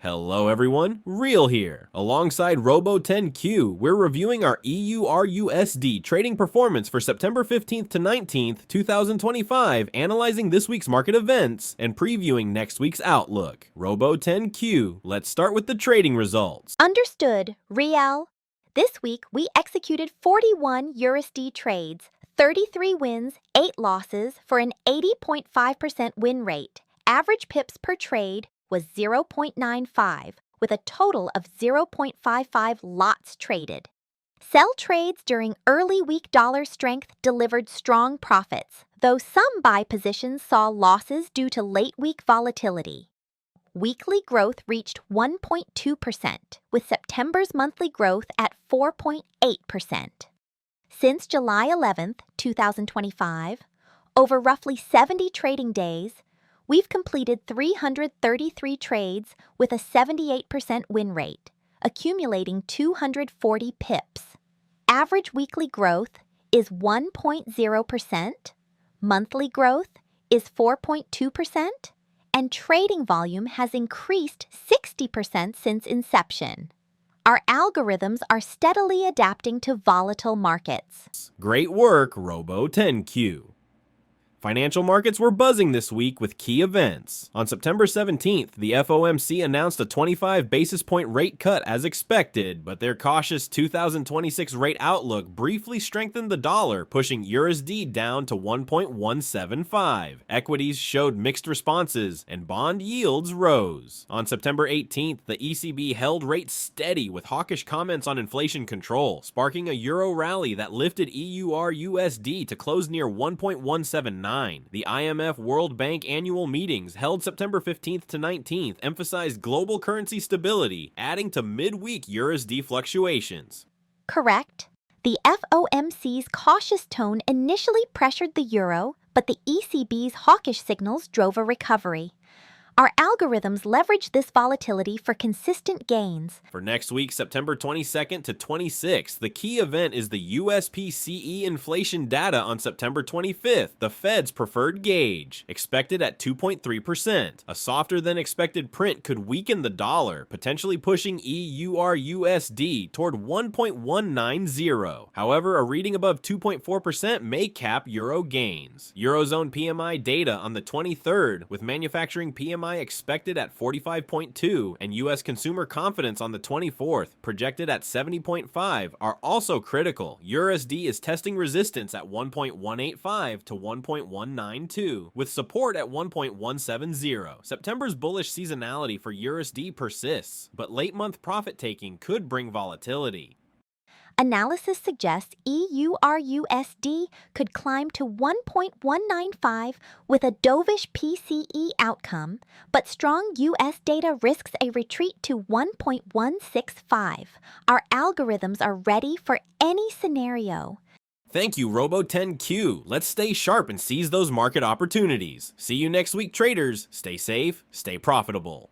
Hello everyone, Real here. Alongside Robo10q, we're reviewing our EURUSD trading performance for September 15th to 19th, 2025, analyzing this week's market events, and previewing next week's outlook. Robo10q, let's start with the trading results. Understood, Real. This week, we executed 41 EURUSD trades, 33 wins, 8 losses, for an 80.5% win rate. Average pips per trade was 0.95, with a total of 0.55 lots traded. Sell trades during early week dollar strength delivered strong profits, though some buy positions saw losses due to late week volatility. Weekly growth reached 1.2%, with September's monthly growth at 4.8%. Since July 11, 2025, over roughly 70 trading days, we've completed 333 trades with a 78% win rate, accumulating 240 pips. Average weekly growth is 1.0%, monthly growth is 4.2%, and trading volume has increased 60% since inception. Our algorithms are steadily adapting to volatile markets. Great work, Robo10q. Financial markets were buzzing this week with key events. On September 17th, the FOMC announced a 25 basis point rate cut as expected, but their cautious 2026 rate outlook briefly strengthened the dollar, pushing EURUSD down to 1.175. Equities showed mixed responses, and bond yields rose. On September 18th, the ECB held rates steady with hawkish comments on inflation control, sparking a euro rally that lifted EURUSD to close near 1.179. The IMF World Bank annual meetings held September 15th to 19th emphasized global currency stability, adding to midweek EURUSD fluctuations. Correct. The FOMC's cautious tone initially pressured the euro, but the ECB's hawkish signals drove a recovery. Our algorithms leverage this volatility for consistent gains. For next week, September 22nd to 26th, the key event is the US PCE inflation data on September 25th, the Fed's preferred gauge, expected at 2.3%. A softer than expected print could weaken the dollar, potentially pushing EURUSD toward 1.190. However, a reading above 2.4% may cap euro gains. Eurozone PMI data on the 23rd, with manufacturing PMI expected at 45.2 and U.S. consumer confidence on the 24th, projected at 70.5, are also critical. EURUSD is testing resistance at 1.185 to 1.192, with support at 1.170. September's bullish seasonality for EURUSD persists, but late-month profit-taking could bring volatility. Analysis suggests EURUSD could climb to 1.195 with a dovish PCE outcome, but strong US data risks a retreat to 1.165. Our algorithms are ready for any scenario. Thank you, Robo10q. Let's stay sharp and seize those market opportunities. See you next week, traders. Stay safe, stay profitable.